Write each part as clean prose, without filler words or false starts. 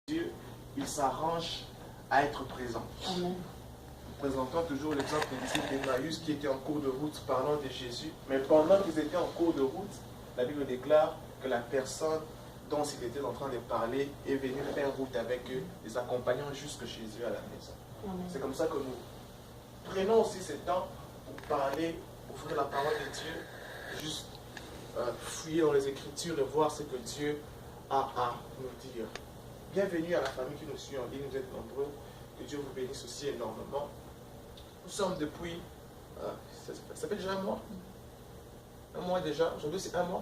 Dieu, il s'arrange à être présent. Amen. Présentant toujours l'exemple des disciples d'Emmaüs qui étaient en cours de route parlant de Jésus. Mais pendant qu'ils étaient en cours de route, la Bible déclare que la personne dont ils étaient en train de parler est venue faire route avec eux, les accompagnant jusque chez eux à la maison. C'est comme ça que nous prenons aussi ce temps pour parler, ouvrir la parole de Dieu, juste fouiller dans les Écritures et voir ce que Dieu a à nous dire. Bienvenue à la famille qui nous suit en ligne, vous êtes nombreux. Que Dieu vous bénisse aussi énormément. Nous sommes depuis, ça fait déjà un mois. Un mois déjà. Aujourd'hui c'est un mois.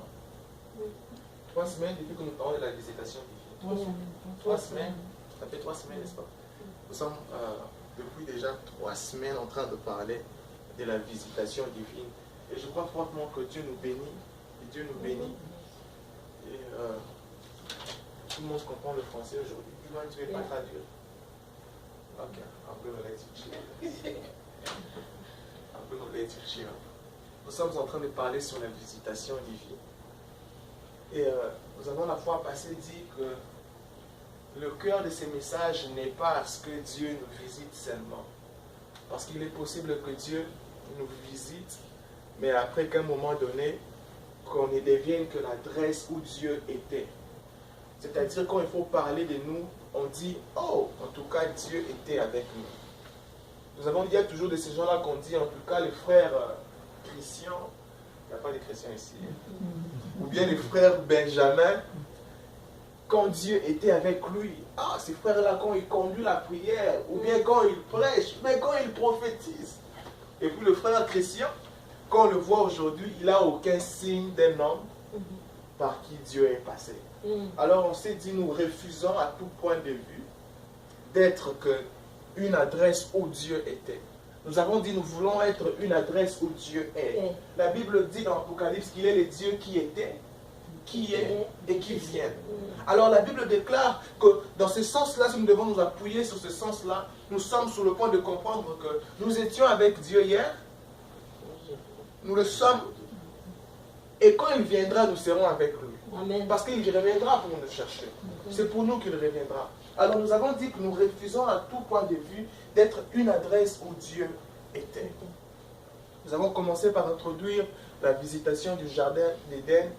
3 semaines depuis que nous parlons de la visitation divine. 3 semaines. Ça fait 3 semaines, n'est-ce pas? Nous sommes depuis déjà 3 semaines en train de parler de la visitation divine. Et je crois fortement que Dieu nous bénit. Et Dieu nous bénit. Et tout le monde comprend le français aujourd'hui. Tu ne vais pas traduire. Ok, I'm going to let you chill. I'm going to let you chill. Nous sommes en train de parler sur la visitation divine. Et nous avons la fois passée dit que le cœur de ces messages n'est pas à ce que Dieu nous visite seulement. Parce qu'il est possible que Dieu nous visite, mais après qu'à un moment donné, qu'on ne devienne que l'adresse où Dieu était. C'est-à-dire quand il faut parler de nous, on dit « Oh, en tout cas, Dieu était avec nous ». Nous avons dit, il y a toujours de ces gens-là qu'on dit, en tout cas, les frères Christian, il n'y a pas de chrétiens ici, ou bien les frères Benjamin, quand Dieu était avec lui, ah, ces frères-là, quand ils conduisent la prière, ou bien quand ils prêchent, mais quand ils prophétisent. Et puis le frère Christian, quand on le voit aujourd'hui, il n'a aucun signe d'un homme par qui Dieu est passé. Alors on s'est dit, nous refusons à tout point de vue d'être une adresse où Dieu était. Nous avons dit, nous voulons être une adresse où Dieu est. La Bible dit dans l'Apocalypse qu'il est le Dieu qui était, qui est et qui vient. Alors la Bible déclare que dans ce sens-là, si nous devons nous appuyer sur ce sens-là, nous sommes sur le point de comprendre que nous étions avec Dieu hier, nous le sommes, et quand il viendra, nous serons avec lui. Amen. Parce qu'il reviendra pour nous chercher. C'est pour nous qu'il reviendra. Alors nous avons dit que nous refusons à tout point de vue d'être une adresse où Dieu était. Nous avons commencé par introduire la visitation du jardin d'Éden.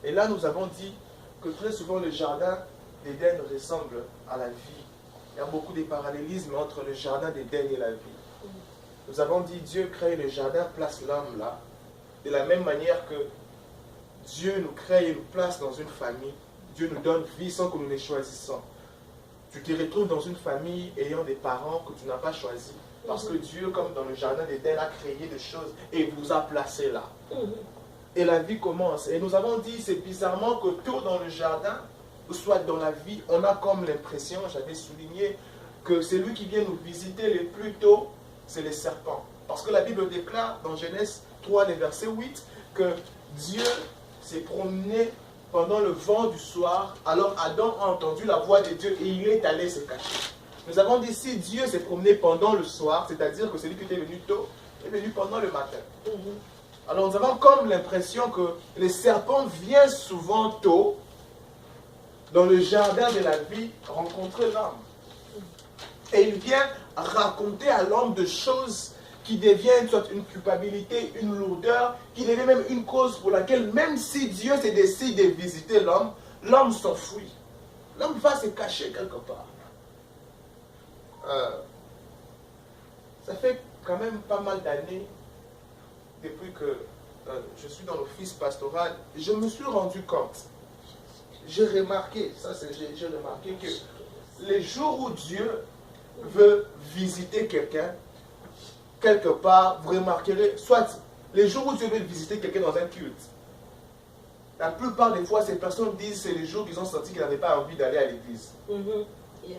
Et là nous avons dit que très souvent le jardin d'Éden ressemble à la vie. Il y a beaucoup de parallélismes entre le jardin d'Éden et la vie. Nous avons dit Dieu crée le jardin, place l'homme là. De la même manière que Dieu nous crée et nous place dans une famille. Dieu nous donne vie sans que nous les choisissons. Tu te retrouves dans une famille ayant des parents que tu n'as pas choisis. Parce que Dieu, comme dans le jardin d'Éden, a créé des choses et vous a placé là. Et la vie commence. Et nous avons dit, c'est bizarrement que tôt dans le jardin, ou soit dans la vie, on a comme l'impression, j'avais souligné, que celui qui vient nous visiter le plus tôt, c'est les serpents. Parce que la Bible déclare dans Genèse 3, le verset 8, que Dieu s'est promené pendant le vent du soir. Alors Adam a entendu la voix de Dieu et il est allé se cacher. Nous avons dit, si Dieu s'est promené pendant le soir, c'est-à-dire que celui qui était venu tôt est venu pendant le matin. Alors nous avons comme l'impression que les serpents viennent souvent tôt dans le jardin de la vie rencontrer l'homme. Et il vient raconter à l'homme de choses qui deviennent soit une culpabilité, une lourdeur, qui devient même une cause pour laquelle même si Dieu se décide de visiter l'homme, l'homme s'enfuit. L'homme va se cacher quelque part. Ça fait quand même pas mal d'années depuis que je suis dans l'office pastoral, je me suis rendu compte, j'ai remarqué que les jours où Dieu veut visiter quelqu'un, quelque part, vous remarquerez, soit les jours où Dieu veut visiter quelqu'un dans un culte, la plupart des fois, ces personnes disent que c'est les jours qu'ils ont senti qu'ils n'avaient pas envie d'aller à l'église. Yes.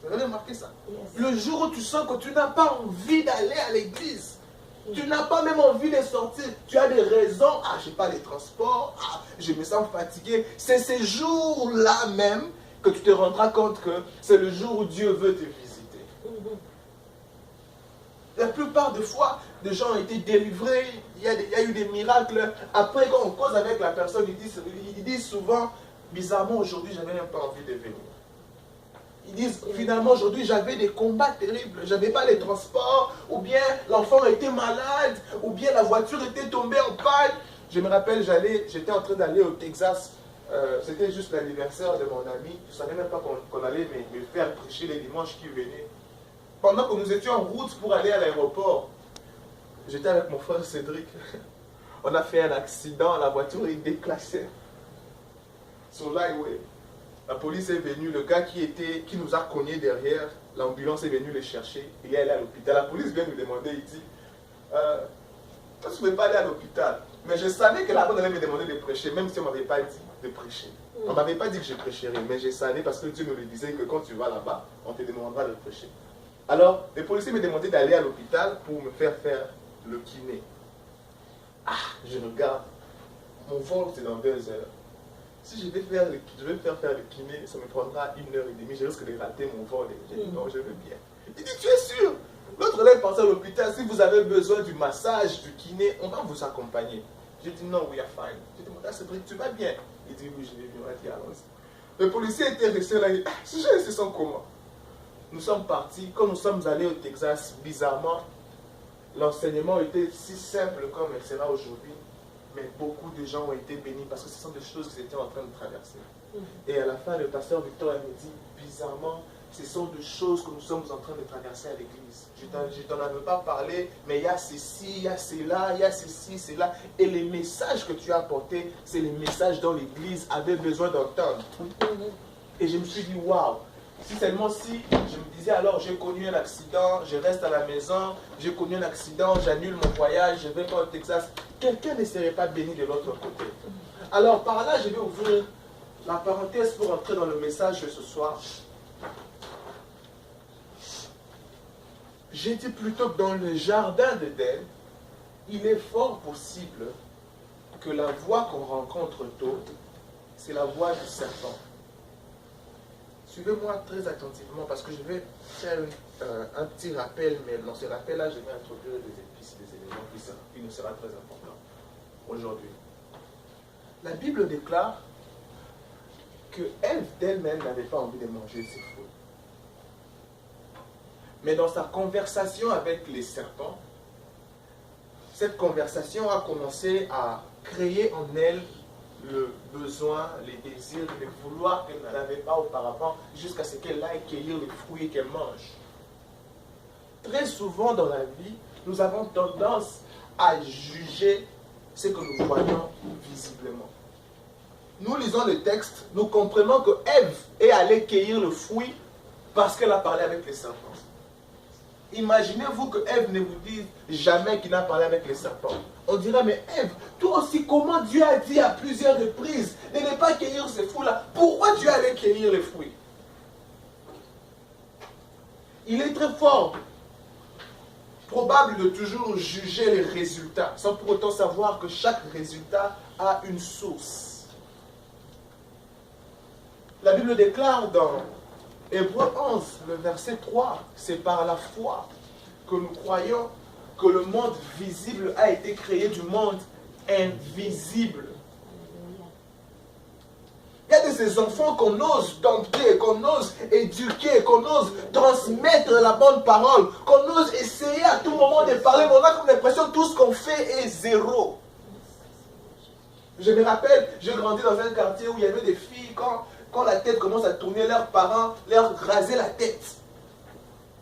Vous avez remarqué ça? Yes. Le jour où tu sens que tu n'as pas envie d'aller à l'église, tu n'as pas même envie de sortir, tu as des raisons, ah, je n'ai pas les transports, ah, je me sens fatigué. C'est ces jours-là même que tu te rendras compte que c'est le jour où Dieu veut te visiter. La plupart des fois, des gens ont été délivrés, il y a eu des miracles. Après, quand on cause avec la personne, ils disent souvent, bizarrement, aujourd'hui, je n'avais même pas envie de venir. l'église. Finalement, aujourd'hui, j'avais des combats terribles. Je n'avais pas les transports, ou bien l'enfant était malade, ou bien la voiture était tombée en panne. Je me rappelle, j'étais en train d'aller au Texas. C'était juste l'anniversaire de mon ami. Je ne savais même pas qu'on allait me faire prêcher les dimanches qui venaient. Pendant que nous étions en route pour aller à l'aéroport, j'étais avec mon frère Cédric. On a fait un accident, la voiture est déclassée sur l'highway. La police est venue, le gars qui nous a cognés derrière, l'ambulance est venue les chercher. Il est allé à l'hôpital. La police vient nous demander, il dit, je ne pouvais pas aller à l'hôpital. Mais je savais que là-bas, on allait me demander de prêcher, même si on ne m'avait pas dit de prêcher. On ne m'avait pas dit que je prêcherais, mais je savais parce que Dieu me le disait que quand tu vas là-bas, on te demandera de prêcher. Alors, les policiers me demandaient d'aller à l'hôpital pour me faire le kiné. Ah, je regarde. Mon vol, c'est dans 2 heures. Si je vais faire le kiné, ça me prendra 1h30. Je risque de rater mon vol. J'ai dit non, je veux bien. Il dit, tu es sûr? L'autre là, il pensait à l'hôpital. Si vous avez besoin du massage, du kiné, on va vous accompagner. J'ai dit non, we are fine. J'ai dit, c'est vrai, tu vas bien. Il dit oui, je vais bien. Il dit, allons-y. Le policier était resté là. Il dit, ah, ces gens, ils se sont comment? Nous sommes partis. Quand nous sommes allés au Texas, bizarrement, l'enseignement était si simple comme elle sera aujourd'hui. Mais beaucoup de gens ont été bénis parce que ce sont des choses qu'ils étaient en train de traverser. Et à la fin, le pasteur Victor me dit, bizarrement, ce sont des choses que nous sommes en train de traverser à l'église. Je ne t'en avais pas parlé, mais il y a ceci, il y a cela, il y a ceci, cela. Et les messages que tu as apportés, c'est les messages dont l'église avait besoin d'entendre. Et je me suis dit, waouh! Si seulement si, je me disais alors, j'ai connu un accident, je reste à la maison, j'ai connu un accident, j'annule mon voyage, je ne vais pas au Texas, quelqu'un ne serait pas béni de l'autre côté. Alors par là, je vais ouvrir la parenthèse pour entrer dans le message de ce soir. J'ai dit plutôt que dans le jardin d'Éden, il est fort possible que la voix qu'on rencontre tôt, c'est la voix du serpent. Suivez-moi très attentivement parce que je vais faire un petit rappel, mais dans ce rappel-là, je vais introduire des épices, des éléments qui nous sera très important aujourd'hui. La Bible déclare que Ève d'elle-même n'avait pas envie de manger ses fruits. Mais dans sa conversation avec les serpents, cette conversation a commencé à créer en elle le besoin, les désirs, les vouloirs qu'elle n'avait pas auparavant, jusqu'à ce qu'elle aille cueillir les fruits qu'elle mange. Très souvent dans la vie, nous avons tendance à juger ce que nous voyons visiblement. Nous lisons le texte, nous comprenons que Ève est allée cueillir le fruit parce qu'elle a parlé avec les serpents. Imaginez-vous que Ève ne vous dise jamais qu'il n'a parlé avec les serpents. On dirait, mais Ève, toi aussi, comment Dieu a dit à plusieurs reprises de ne pas cueillir ces fruits-là? Pourquoi Dieu allait cueillir les fruits? Il est très fort, probable de toujours juger les résultats, sans pour autant savoir que chaque résultat a une source. La Bible déclare dans Hébreux 11, le verset 3, c'est par la foi que nous croyons que le monde visible a été créé du monde invisible. Il y a de ces enfants qu'on ose dompter, qu'on ose éduquer, qu'on ose transmettre la bonne parole, qu'on ose essayer à tout moment de parler, mais on a comme l'impression que tout ce qu'on fait est zéro. Je me rappelle, j'ai grandi dans un quartier où il y avait des filles, quand la tête commence à tourner, leurs parents leur rasaient la tête.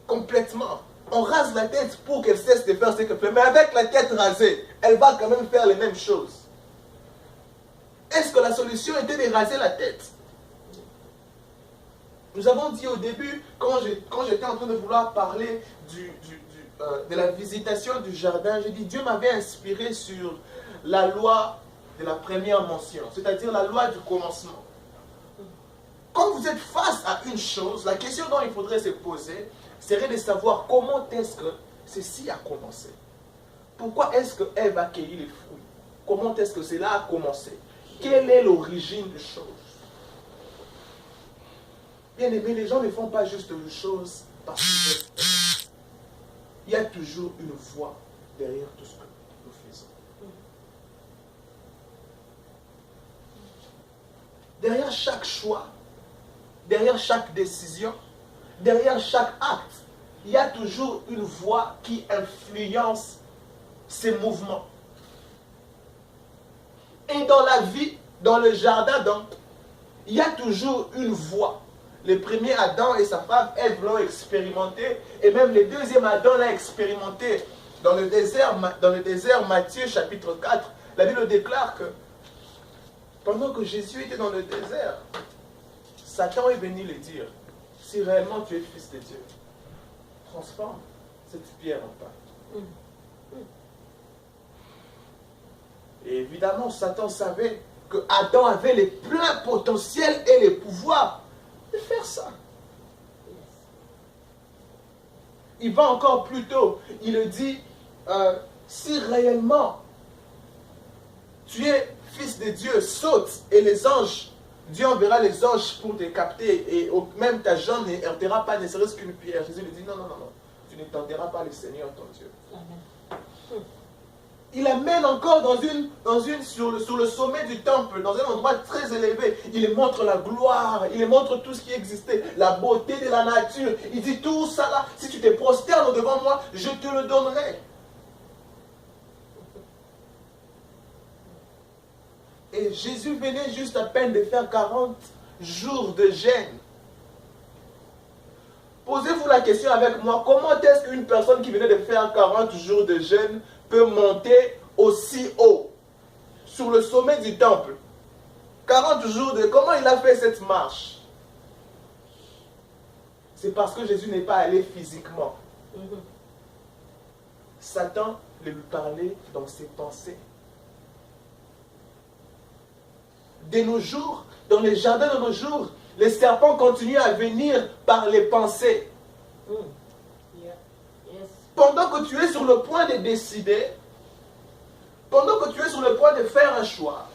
Complètement. On rase la tête pour qu'elle cesse de faire ce qu'elle fait. Mais avec la tête rasée, elle va quand même faire les mêmes choses. Est-ce que la solution était de raser la tête? Nous avons dit au début, quand j'étais en train de vouloir parler de la visitation du jardin, j'ai dit Dieu m'avait inspiré sur la loi de la première mention, c'est-à-dire la loi du commencement. Quand vous êtes face à une chose, la question dont il faudrait se poser serait de savoir comment est-ce que ceci a commencé. Pourquoi est-ce que Ève a cueilli les fruits? Comment est-ce que cela a commencé? Quelle est l'origine des choses? Bien aimé, les gens ne font pas juste une chose parce qu'ils veulent faire. Il y a toujours une voix derrière tout ce que nous faisons. Derrière chaque choix, derrière chaque décision, derrière chaque acte, il y a toujours une voix qui influence ces mouvements. Et dans la vie, dans le jardin, donc, il y a toujours une voix. Le premier Adam et sa femme, Ève, l'ont expérimenté. Et même le deuxième Adam l'a expérimenté. Dans le désert, Matthieu chapitre 4, la Bible déclare que pendant que Jésus était dans le désert, Satan est venu lui dire, si réellement tu es fils de Dieu, transforme cette pierre en pain. Et évidemment, Satan savait que Adam avait les pleins potentiels et les pouvoirs de faire ça. Il va encore plus tôt. Il le dit, si réellement tu es fils de Dieu, saute et les anges, Dieu enverra les anges pour te capter et même ta jambe ne heurtera pas, ne serait-ce qu'une pierre. Jésus lui dit, non, non, non, non, tu ne tenteras pas le Seigneur ton Dieu. Amen. Il amène encore sur le sommet du temple, dans un endroit très élevé. Il montre la gloire, il montre tout ce qui existait, la beauté de la nature. Il dit tout ça là, si tu te prosternes devant moi, je te le donnerai. Et Jésus venait juste à peine de faire 40 jours de jeûne. Posez-vous la question avec moi, comment est-ce qu'une personne qui venait de faire 40 jours de jeûne peut monter aussi haut, sur le sommet du temple? 40 jours de... Comment il a fait cette marche? C'est parce que Jésus n'est pas allé physiquement. Satan lui parlait dans ses pensées. De nos jours, dans les jardins de nos jours, les serpents continuent à venir par les pensées. Pendant que tu es sur le point de décider, pendant que tu es sur le point de faire un choix,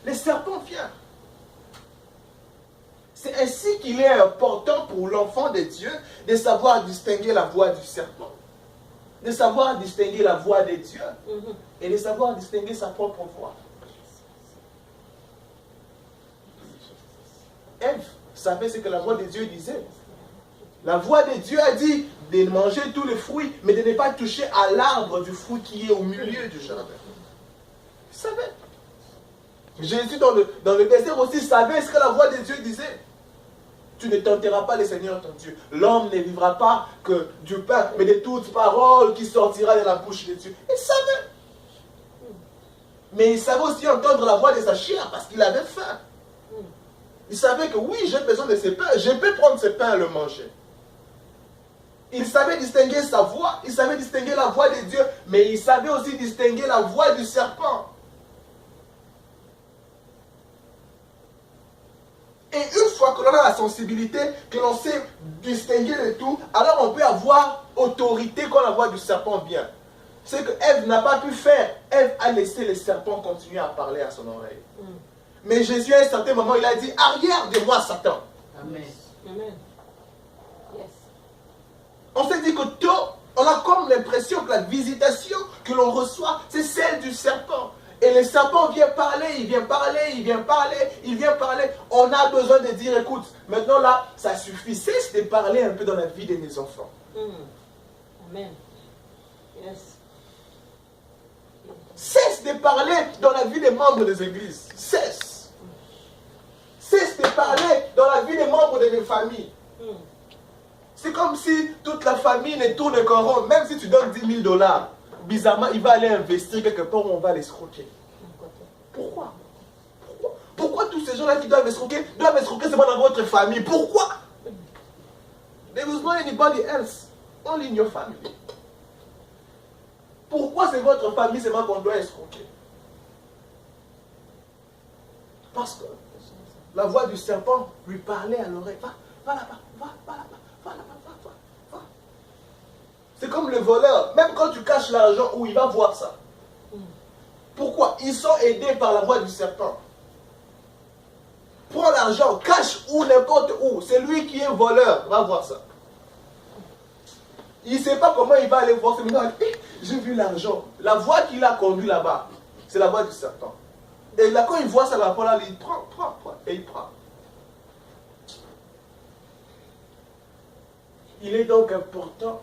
les serpents viennent. C'est ainsi qu'il est important pour l'enfant de Dieu de savoir distinguer la voix du serpent, de savoir distinguer la voix de Dieu et de savoir distinguer sa propre voix. Ève savait ce que la voix de Dieu disait. La voix de Dieu a dit de manger tous les fruits, mais de ne pas toucher à l'arbre du fruit qui est au milieu du jardin. Il savait. Jésus dans le désert aussi savait ce que la voix de Dieu disait. Tu ne tenteras pas le Seigneur ton Dieu. L'homme ne vivra pas que du pain, mais de toute parole qui sortira de la bouche de Dieu. Il savait. Mais il savait aussi entendre la voix de sa chair parce qu'il avait faim. Il savait que oui, j'ai besoin de ce pain, je peux prendre ce pain et le manger. Il savait distinguer sa voix, il savait distinguer la voix de Dieu, mais il savait aussi distinguer la voix du serpent. Et une fois que l'on a la sensibilité, que l'on sait distinguer le tout, alors on peut avoir autorité quand la voix du serpent vient. C'est que Ève n'a pas pu faire. Ève a laissé le serpent continuer à parler à son oreille. Mais Jésus, à un certain moment, il a dit, arrière de moi, Satan. Amen. Amen. Yes. On s'est dit que tôt, on a comme l'impression que la visitation que l'on reçoit, c'est celle du serpent. Et le serpent vient parler, il vient parler, il vient parler, il vient parler. On a besoin de dire, écoute, maintenant là, ça suffit. Cesse de parler un peu dans la vie de mes enfants. Amen. Yes. Cesse de parler dans la vie des membres des églises. Cesse. Cesse de parler dans la vie des membres de mes familles. C'est comme si toute la famille ne tourne qu'en rond. Même si tu donnes $10 000, bizarrement, il va aller investir quelque part où on va l'escroquer. Pourquoi? Pourquoi tous ces gens-là qui doivent escroquer seulement dans votre famille? Pourquoi? There is not anybody else. Only in your family. Pourquoi c'est votre famille seulement qu'on doit escroquer? Parce que la voix du serpent lui parlait à l'oreille. Va là-bas, va là-bas, va là-bas, va. C'est comme le voleur. Même quand tu caches l'argent, où il va voir ça. Pourquoi? Ils sont aidés par la voix du serpent. Prends l'argent, cache où, n'importe où. C'est lui qui est voleur. Va voir ça. Il ne sait pas comment il va aller voir. J'ai vu l'argent. La voix qui l'a conduit là-bas, c'est la voix du serpent. Et là, quand il voit ça, la voix là, il prend. Et il prend. Il est donc important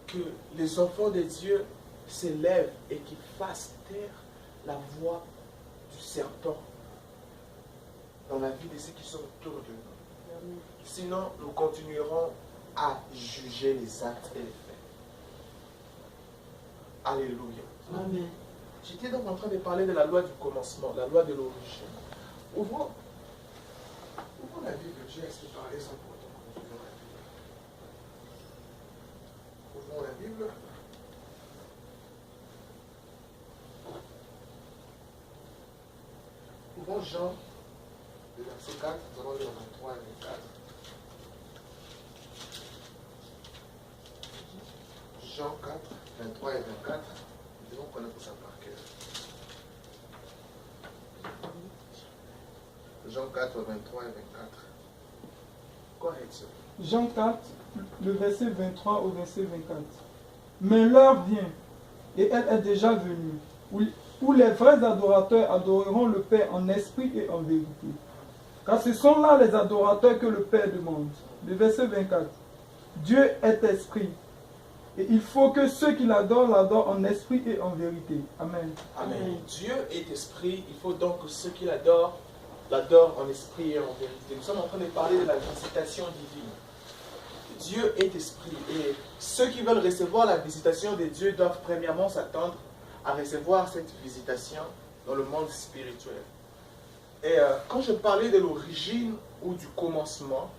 que les enfants de Dieu s'élèvent et qu'ils fassent taire la voix du serpent dans la vie de ceux qui sont autour de nous. Sinon, nous continuerons à juger les actes et les faits. Alléluia. Amen. J'étais donc en train de parler de la loi du commencement, la loi de l'origine. Ouvrons la Bible. J'ai assez parlé sans pour autant que nous ouvrons la Bible. Ouvrons la Bible. Ouvrons Jean, le verset 4, nous allons lire 23 et 24. Jean 4, 23 et 24. Nous devons connaître ça par cœur. Jean 4, 23 et 24. Correction. Jean 4, le verset 23 au verset 24. Mais l'heure vient, et elle est déjà venue, où les vrais adorateurs adoreront le Père en esprit et en vérité. Car ce sont là les adorateurs que le Père demande. Le verset 24. Dieu est esprit. Et il faut que ceux qui l'adorent, l'adorent en esprit et en vérité. Amen. Amen. Dieu est esprit. Il faut donc que ceux qui l'adorent, l'adorent en esprit et en vérité. Nous sommes en train de parler de la visitation divine. Dieu est esprit. Et ceux qui veulent recevoir la visitation de Dieu doivent premièrement s'attendre à recevoir cette visitation dans le monde spirituel. Et quand je parlais de l'origine ou du commencement,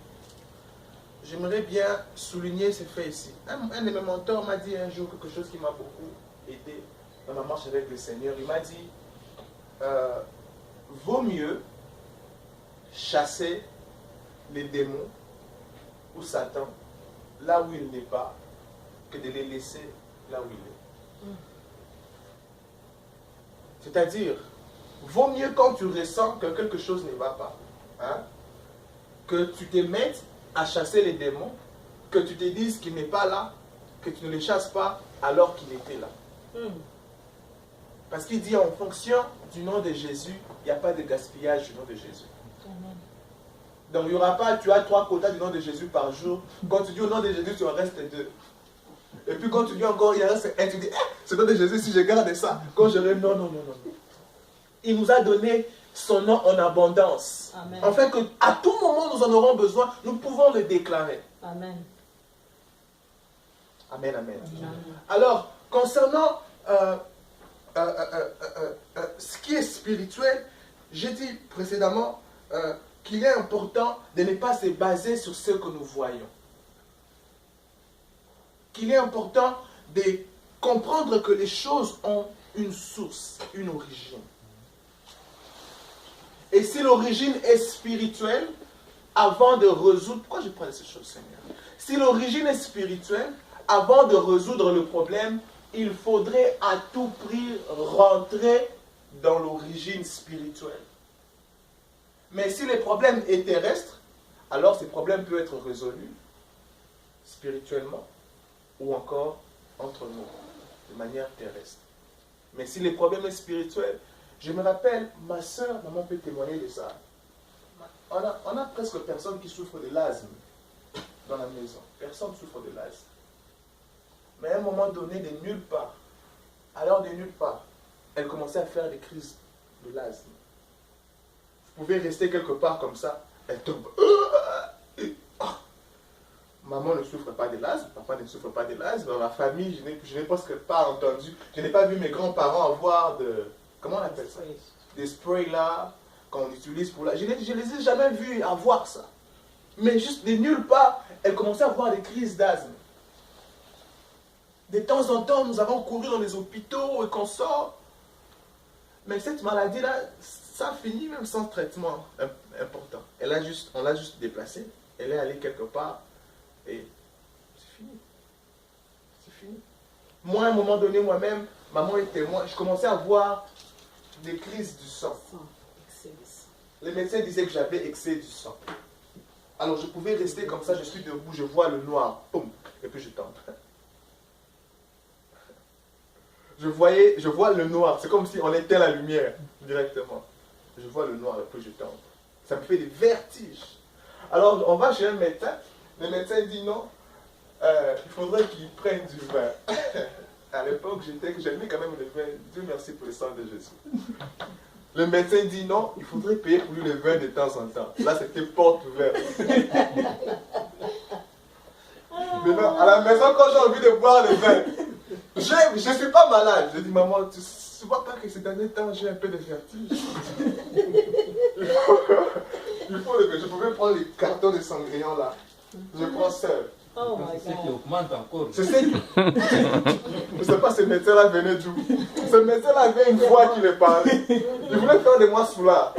j'aimerais bien souligner ce fait ici. Un de mes mentors m'a dit un jour quelque chose qui m'a beaucoup aidé dans ma marche avec le Seigneur. Il m'a dit, vaut mieux chasser les démons ou Satan là où il n'est pas que de les laisser là où il est. C'est-à-dire, vaut mieux quand tu ressens que quelque chose ne va pas, hein, que tu te mettes à chasser les démons, que tu te dises qu'il n'est pas là, que tu ne les chasses pas alors qu'il était là. Parce qu'il dit en fonction du nom de Jésus, il n'y a pas de gaspillage du nom de Jésus. Amen. Donc il n'y aura pas, tu as 3 quotas du nom de Jésus par jour. Quand tu dis au nom de Jésus, tu en restes 2. Et puis quand tu dis encore, il en reste 1, tu dis, c'est le nom de Jésus, si je garde ça, quand je rêve, non. Il nous a donné son nom en abondance. Amen. En fait, qu'à tout moment nous en aurons besoin, nous pouvons le déclarer. Amen. Amen, amen. Amen. Alors, concernant ce qui est spirituel, j'ai dit précédemment qu'il est important de ne pas se baser sur ce que nous voyons. Qu'il est important de comprendre que les choses ont une source, une origine. Et si l'origine est spirituelle, avant de résoudre... Pourquoi je parle de ces choses, Seigneur? Si l'origine est spirituelle, avant de résoudre le problème, il faudrait à tout prix rentrer dans l'origine spirituelle. Mais si le problème est terrestre, alors ce problème peut être résolu spirituellement ou encore entre nous, de manière terrestre. Mais si le problème est spirituel, je me rappelle, ma soeur, maman peut témoigner de ça. On a presque personne qui souffre de l'asthme dans la maison. Personne souffre de l'asthme. Mais à un moment donné, de nulle part, alors de nulle part, elle commençait à faire des crises de l'asthme. Vous pouvez rester quelque part comme ça, elle tombe. Maman ne souffre pas de l'asthme, papa ne souffre pas de l'asthme. Dans la famille, je n'ai presque pas entendu, je n'ai pas vu mes grands-parents avoir de... Comment on appelle ça? Des sprays là, qu'on utilise pour la... Je ne les ai jamais vus avoir ça. Mais juste de nulle part, elle commençait à avoir des crises d'asthme. De temps en temps, nous avons couru dans les hôpitaux et qu'on sort. Mais cette maladie-là, ça finit même sans traitement important. On l'a juste déplacée. Elle est allée quelque part et c'est fini. C'est fini. Moi, à un moment donné, moi-même, maman est témoin, je commençais à voir des crises du sang. Les médecins disaient que j'avais excès du sang. Alors je pouvais rester comme ça, je suis debout, je vois le noir, boum, et puis je tombe. Je vois le noir, c'est comme si on éteint la lumière directement. Je vois le noir et puis je tombe. Ça me fait des vertiges. Alors on va chez un médecin. Le médecin dit non, il faudrait qu'il prenne du vin. À l'époque, j'aimais quand même le vin. Dieu merci pour le sang de Jésus. Le médecin dit non, il faudrait payer pour lui le vin de temps en temps. Là, c'était porte ouverte. Maintenant, à la maison, quand j'ai envie de boire le vin, je ne suis pas malade. Je dis, maman, tu ne vois pas que ces derniers temps, j'ai un peu de vertige. Il faut que je pouvais prendre les cartons de sangriant là. Je prends seul. Oh my C'est qui God. augmente encore. Je sais que... Je ne sais pas ce médecin-là venait d'où. Ce médecin-là avait une voix qui me parlait. Il voulait faire de moi soulard.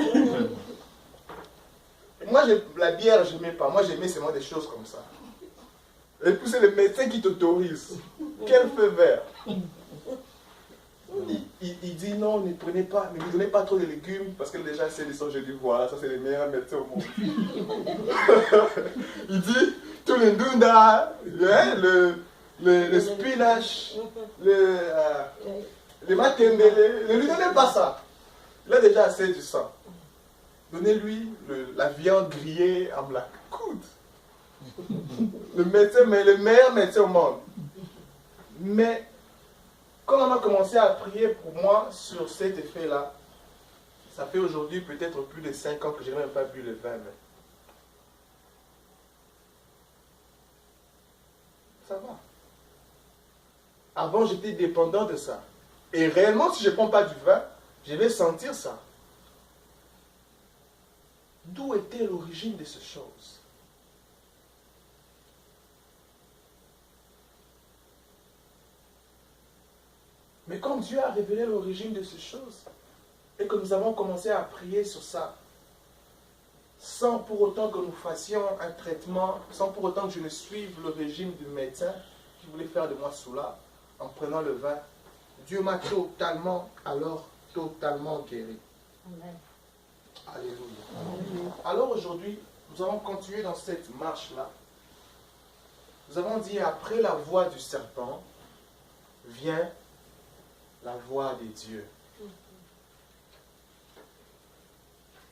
Moi, la bière, je n'aimais pas. Moi, j'aimais seulement des choses comme ça. Et puis, c'est le médecin qui t'autorise. Quel feu vert. Il dit non, ne prenez pas, ne lui donnez pas trop de légumes, parce que déjà, c'est les j'ai dit, voilà, ça, c'est les meilleurs médecins au monde. Il dit, tout le ndunda, le spinach, le matembele, ne lui donnez pas ça. Il a déjà assez du sang. Donnez-lui la viande grillée en black. Écoute, le médecin, mais le meilleur médecin au monde. Mais quand on a commencé à prier pour moi sur cet effet-là, ça fait aujourd'hui peut-être plus de 5 ans que je n'ai même pas bu le vin. Mais ça va. Avant, j'étais dépendant de ça. Et réellement, si je ne prends pas du vin, je vais sentir ça. D'où était l'origine de ces choses? Mais quand Dieu a révélé l'origine de ces choses, et que nous avons commencé à prier sur ça, sans pour autant que nous fassions un traitement, sans pour autant que je ne suive le régime du médecin qui voulait faire de moi soulard, en prenant le vin, Dieu m'a totalement guéri. Amen. Alléluia. Alors aujourd'hui, nous allons continuer dans cette marche-là. Nous avons dit, après la voix du serpent, vient la voix des dieux.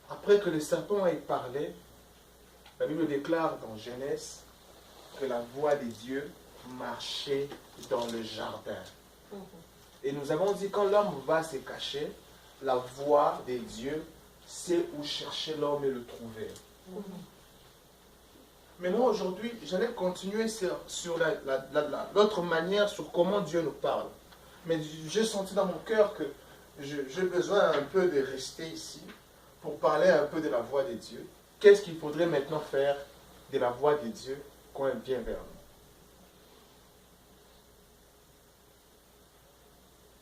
Après que le serpent ait parlé, la Bible déclare dans Genèse que la voix des dieux marchait dans le jardin. Et nous avons dit, quand l'homme va se cacher, la voix des dieux sait où chercher l'homme et le trouver. Maintenant, aujourd'hui, j'allais continuer sur l'autre manière, sur comment Dieu nous parle. Mais j'ai senti dans mon cœur que j'ai besoin un peu de rester ici pour parler un peu de la voix des dieux. Qu'est-ce qu'il faudrait maintenant faire de la voix des dieux quand elle vient vers nous?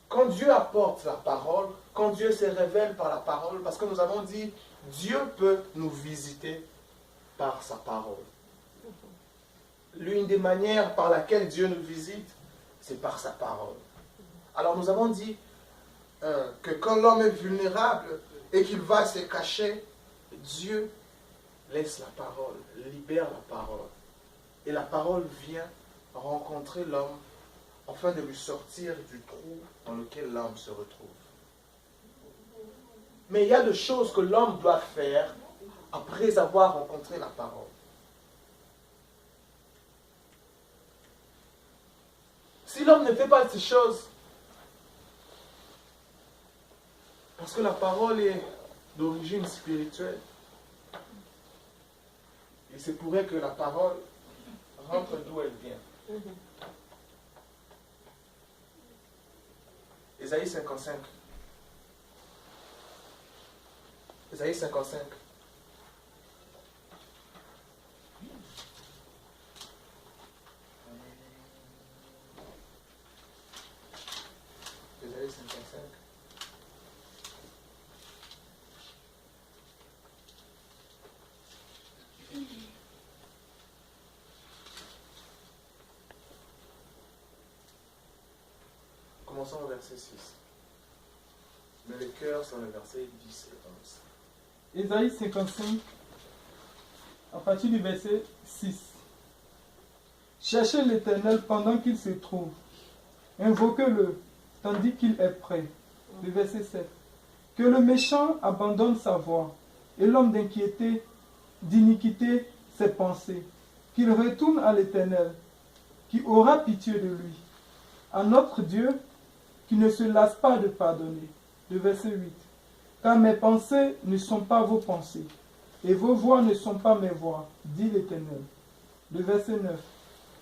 Quand Dieu apporte la parole, quand Dieu se révèle par la parole, parce que nous avons dit, Dieu peut nous visiter par sa parole. L'une des manières par laquelle Dieu nous visite, c'est par sa parole. Alors nous avons dit que quand l'homme est vulnérable et qu'il va se cacher, Dieu laisse la parole, libère la parole. Et la parole vient rencontrer l'homme afin de lui sortir du trou dans lequel l'homme se retrouve. Mais il y a des choses que l'homme doit faire après avoir rencontré la parole. Si l'homme ne fait pas ces choses, parce que la parole est d'origine spirituelle, il se pourrait que la parole rentre d'où elle vient. Ésaïe 55. Ésaïe 55. Ésaïe 55. Commençons au verset 6. Mais le cœur sont le verset 10 et 11. Ésaïe 55, à partir du verset 6. Cherchez l'Éternel pendant qu'il se trouve. Invoquez-le tandis qu'il est prêt. Le verset 7. Que le méchant abandonne sa voie et l'homme d'iniquité ses pensées. qu'il retourne à l'Éternel, qui aura pitié de lui, à notre Dieu, qui ne se lasse pas de pardonner. Le verset 8. Car mes pensées ne sont pas vos pensées, et vos voix ne sont pas mes voix, dit l'Éternel. Le verset 9.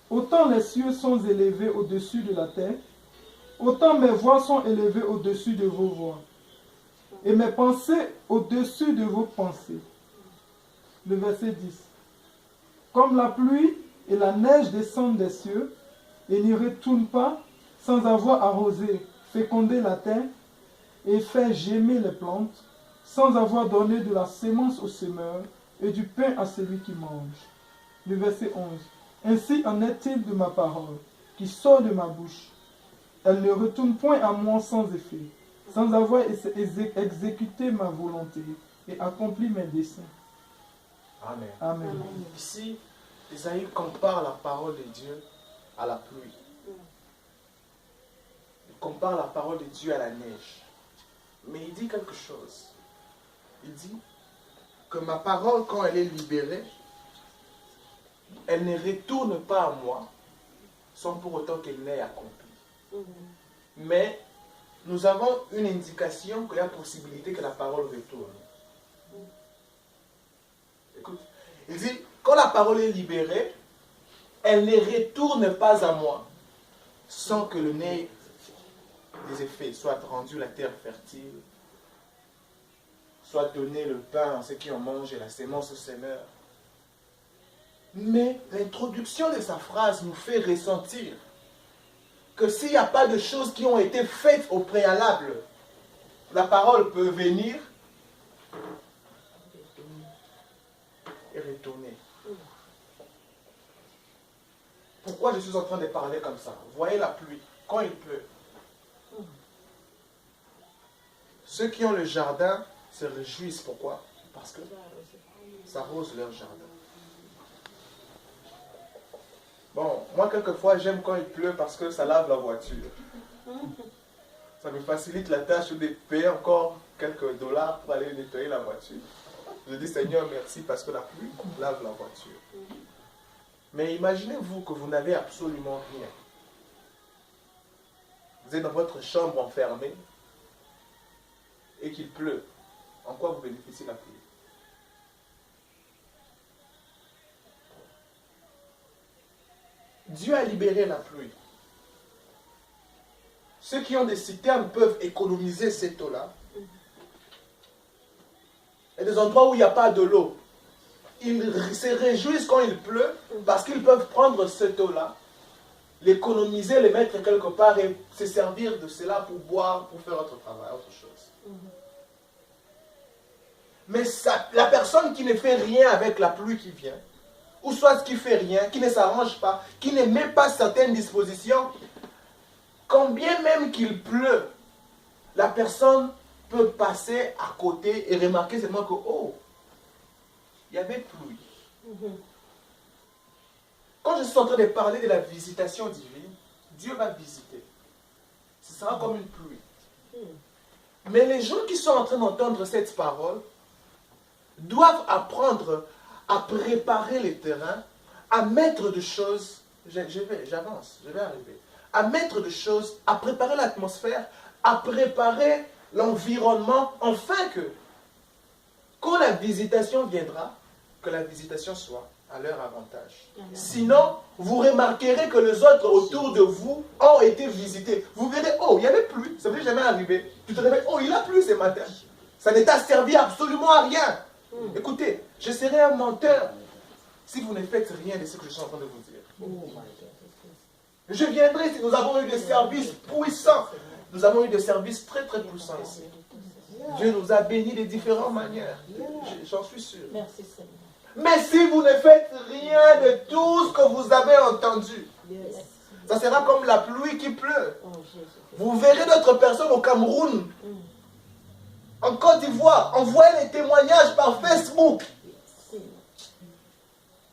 Autant les cieux sont élevés au-dessus de la terre, autant mes voix sont élevées au-dessus de vos voix, et mes pensées au-dessus de vos pensées. Le verset 10. Comme la pluie et la neige descendent des cieux, et n'y retournent pas sans avoir arrosé, fécondé la terre, et fait gémir les plantes, sans avoir donné de la sémence au semeur, et du pain à celui qui mange. Le verset 11. Ainsi en est-il de ma parole, qui sort de ma bouche. Elle ne retourne point à moi sans effet, sans avoir exécuté ma volonté et accompli mes desseins. Amen. Amen. Ici, Isaïe compare la parole de Dieu à la pluie. Il compare la parole de Dieu à la neige. Mais il dit quelque chose. Il dit que ma parole, quand elle est libérée, elle ne retourne pas à moi sans pour autant qu'elle n'ait accompli. Mais nous avons une indication qu'il y a possibilité que la parole retourne. Écoute, il dit, quand la parole est libérée, elle ne retourne pas à moi sans que le nez des effets soit rendu la terre fertile, soit donné le pain à ceux qui en mangent et la sémence au semeur. Mais l'introduction de sa phrase nous fait ressentir que s'il n'y a pas de choses qui ont été faites au préalable, la parole peut venir et retourner. Pourquoi je suis en train de parler comme ça? Vous voyez la pluie, quand il pleut. Ceux qui ont le jardin se réjouissent. Pourquoi? Parce que ça arrose leur jardin. Bon, moi quelquefois j'aime quand il pleut parce que ça lave la voiture. Ça me facilite la tâche de payer encore quelques dollars pour aller nettoyer la voiture. Je dis Seigneur merci parce que la pluie lave la voiture. Mais imaginez-vous que vous n'avez absolument rien. Vous êtes dans votre chambre enfermée et qu'il pleut. En quoi vous bénéficiez de la pluie? Dieu a libéré la pluie. Ceux qui ont des citernes peuvent économiser cette eau-là. Et des endroits où il n'y a pas de l'eau, ils se réjouissent quand il pleut parce qu'ils peuvent prendre cette eau-là, l'économiser, les mettre quelque part et se servir de cela pour boire, pour faire autre travail, autre chose. Mais ça, la personne qui ne fait rien avec la pluie qui vient, ou soit qui ne fait rien, qui ne s'arrange pas, qui ne met pas certaines dispositions, quand bien même qu'il pleut, la personne peut passer à côté et remarquer seulement que, oh, il y avait pluie. Quand je suis en train de parler de la visitation divine, Dieu va visiter. Ce sera comme une pluie. Mais les gens qui sont en train d'entendre cette parole doivent apprendre à préparer les terrains, à mettre des choses, j'avance, je vais arriver, à mettre des choses, à préparer l'atmosphère, à préparer l'environnement, afin que, quand la visitation viendra, que la visitation soit à leur avantage. Sinon, vous remarquerez que les autres autour de vous ont été visités. Vous verrez, oh, il y avait plu, ça ne peut jamais arriver. Tu te réveilles, oh, il a plu ce matin. Ça ne t'a servi absolument à rien. Écoutez, je serai un menteur si vous ne faites rien de ce que je suis en train de vous dire. Je viendrai si nous avons eu des services puissants. Nous avons eu des services très très puissants ici. Dieu nous a bénis de différentes manières. J'en suis sûr. Merci Seigneur. Mais si vous ne faites rien de tout ce que vous avez entendu, ça sera comme la pluie qui pleut. Vous verrez d'autres personnes au Cameroun, en Côte d'Ivoire, envoyer les témoignages par Facebook.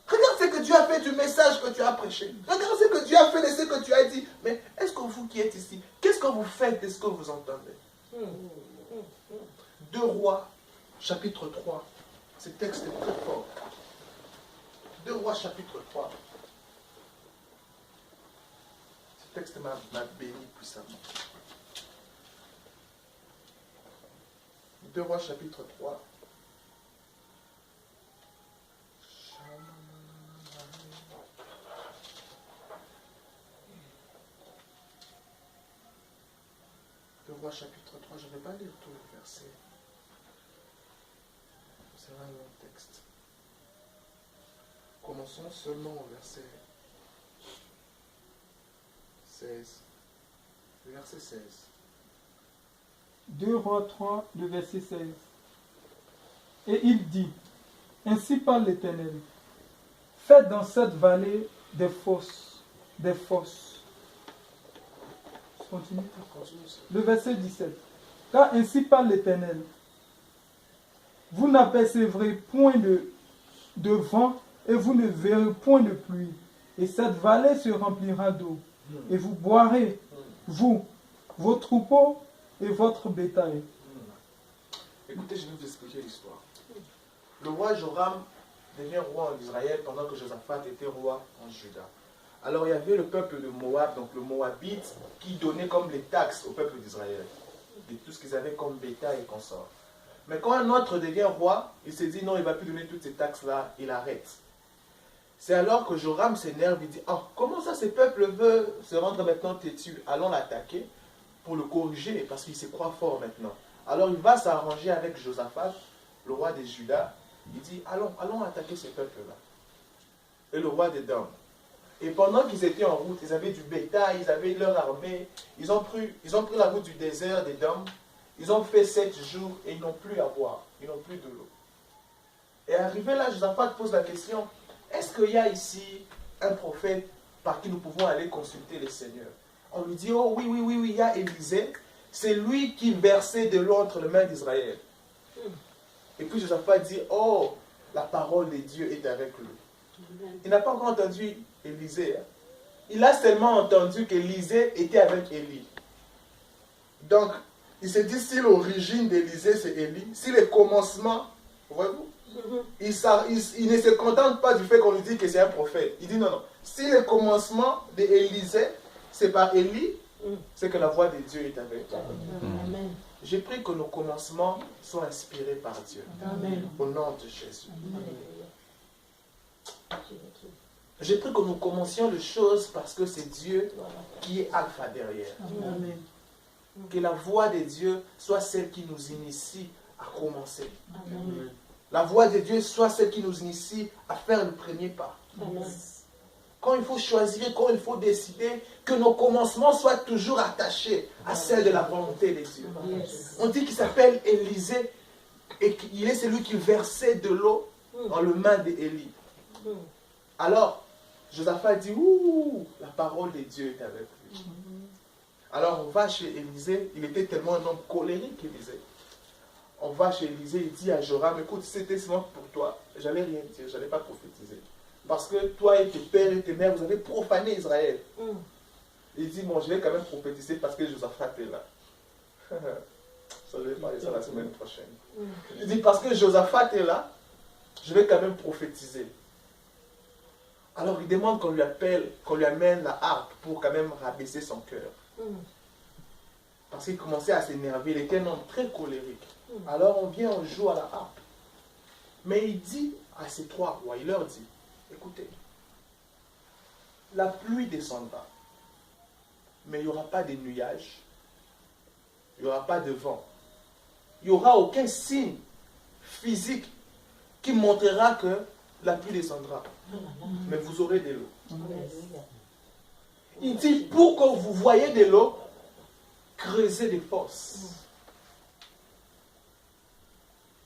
Regarde ce que Dieu a fait du message que tu as prêché. Regarde ce que Dieu a fait de ce que tu as dit. Mais est-ce que vous qui êtes ici, qu'est-ce que vous faites de ce que vous entendez? 2 Rois, chapitre 3. Ce texte est très fort. 2 Rois chapitre 3. Ce texte m'a béni puissamment. 2 Rois chapitre 3. Roi chapitre 3, je ne vais pas lire tout le verset. C'est un long texte. Commençons seulement au verset 16. Le verset 16. 2 Rois 3, le verset 16. Et il dit, ainsi parle l'Éternel, faites dans cette vallée des fosses, des fosses. Continue. Le verset 17. Car ainsi parle l'Éternel, vous n'apercevrez point de vent et vous ne verrez point de pluie. Et cette vallée se remplira d'eau. Et vous boirez, vous, vos troupeaux et votre bétail. Écoutez, je vais vous expliquer l'histoire. Le roi Joram devient roi en Israël pendant que Josaphat était roi en Juda. Alors il y avait le peuple de Moab, donc le Moabite, qui donnait comme les taxes au peuple d'Israël. De tout ce qu'ils avaient comme bétail et consorts. Mais quand un autre devient roi, il s'est dit non, il ne va plus donner toutes ces taxes-là, il arrête. C'est alors que Joram s'énerve, il dit, oh, comment ça ces peuples veulent se rendre maintenant têtus? Allons l'attaquer pour le corriger, parce qu'il se croit fort maintenant. Alors il va s'arranger avec Josaphat, le roi des Juda. Il dit, allons attaquer ces peuples-là. Et le roi d'Édom. Et pendant qu'ils étaient en route, ils avaient du bétail, ils avaient leur armée. Ils ont pris la route du désert d'Édom. Ils ont fait 7 jours et ils n'ont plus à boire. Ils n'ont plus de l'eau. Et arrivé là, Josaphat pose la question, est-ce qu'il y a ici un prophète par qui nous pouvons aller consulter le Seigneur? On lui dit, oh oui, il y a Élisée. C'est lui qui versait de l'eau entre les mains d'Israël. Et puis Josaphat dit, oh, la parole de Dieu est avec lui. Il n'a pas encore entendu Élisée. Il a seulement entendu qu'Élisée était avec Élie. Donc, il se dit, si l'origine d'Élisée c'est Élie, si le commencement, voyez-vous, il ne se contente pas du fait qu'on lui dit que c'est un prophète. Il dit non. Si le commencement d'Élisée c'est par Élie, c'est que la voix de Dieu est avec toi. J'ai pris que nos commencements soient inspirés par Dieu. Amen. Au nom de Jésus. Amen. J'ai pris que nous commencions les choses parce que c'est Dieu qui est alpha derrière. Amen. Que la voix de Dieu soit celle qui nous initie à commencer. Amen. La voix de Dieu soit celle qui nous initie à faire le premier pas. Amen. Quand il faut choisir, quand il faut décider, que nos commencements soient toujours attachés à celle de la volonté de Dieu. Yes. On dit qu'il s'appelle Élisée et qu'il est celui qui versait de l'eau dans le main d'Élie. Alors, Josaphat dit, ouh, la parole de Dieu est avec lui. Alors on va chez Élisée, il était tellement un homme colérique, Élisée. On va chez Élisée, il dit à Joram, écoute, c'était seulement pour toi, j'allais rien dire, j'allais pas prophétiser. Parce que toi et tes pères et tes mères, vous avez profané Israël. Il dit, bon, je vais quand même prophétiser parce que Josaphat est là. Ça, je vais parler ça la semaine prochaine. Il dit, parce que Josaphat est là, je vais quand même prophétiser. Alors il demande qu'on lui appelle, qu'on lui amène la harpe pour quand même rabaisser son cœur. Parce qu'il commençait à s'énerver, il était un homme très colérique. Alors on vient, on joue à la harpe. Mais il dit à ces 3 rois, il leur dit, écoutez, la pluie descendra, mais il n'y aura pas de nuages, il n'y aura pas de vent, il n'y aura aucun signe physique qui montrera que la pluie descendra, mais vous aurez de l'eau. Il dit, pour que vous voyez de l'eau, creusez des fosses.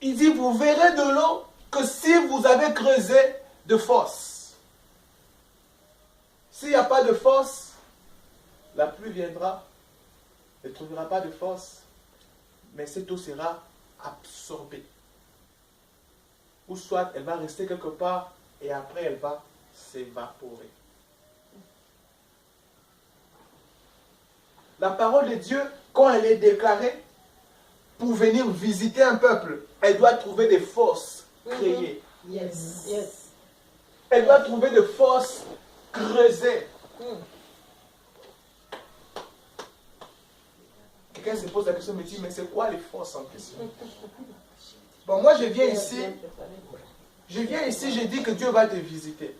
Il dit, vous verrez de l'eau que si vous avez creusé de fosses. S'il n'y a pas de fosse, la pluie viendra, elle ne trouvera pas de fosse, mais cette eau sera absorbée. Ou soit elle va rester quelque part et après elle va s'évaporer. La parole de Dieu, quand elle est déclarée, pour venir visiter un peuple, elle doit trouver des fosses créées. Yes. Yes. Elle doit trouver de force, creuser. Quelqu'un se pose la question, me dit, mais c'est quoi les forces en question? Bon, moi je viens ici, je dis que Dieu va te visiter.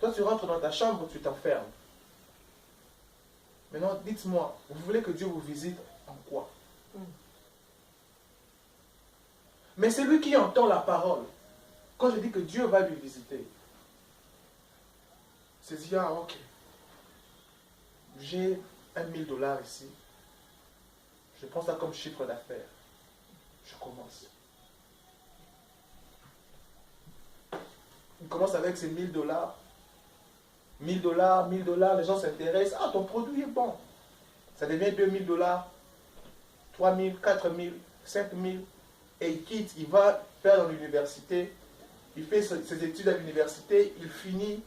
Toi tu rentres dans ta chambre, tu t'enfermes. Maintenant, dites-moi, vous voulez que Dieu vous visite en quoi? Mais c'est lui qui entend la parole. Quand je dis que Dieu va lui visiter, c'est dire, ah ok, j'ai $1000 ici, je prends ça comme chiffre d'affaires, je commence. Il commence avec ses $1000, $1000, les gens s'intéressent, ah ton produit est bon, ça devient $2000, 3000, 4000, 5000, et il quitte, il va faire dans l'université, il fait ses études à l'université, il finit,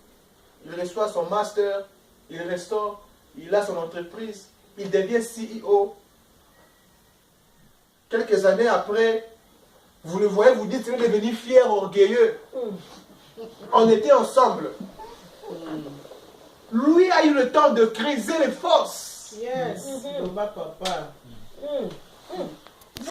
il reçoit son master, il restaure, il a son entreprise, il devient CEO. Quelques années après, vous le voyez, vous dites, il est devenu fier, orgueilleux. On était ensemble. Lui a eu le temps de creuser les forces. Yes, papa.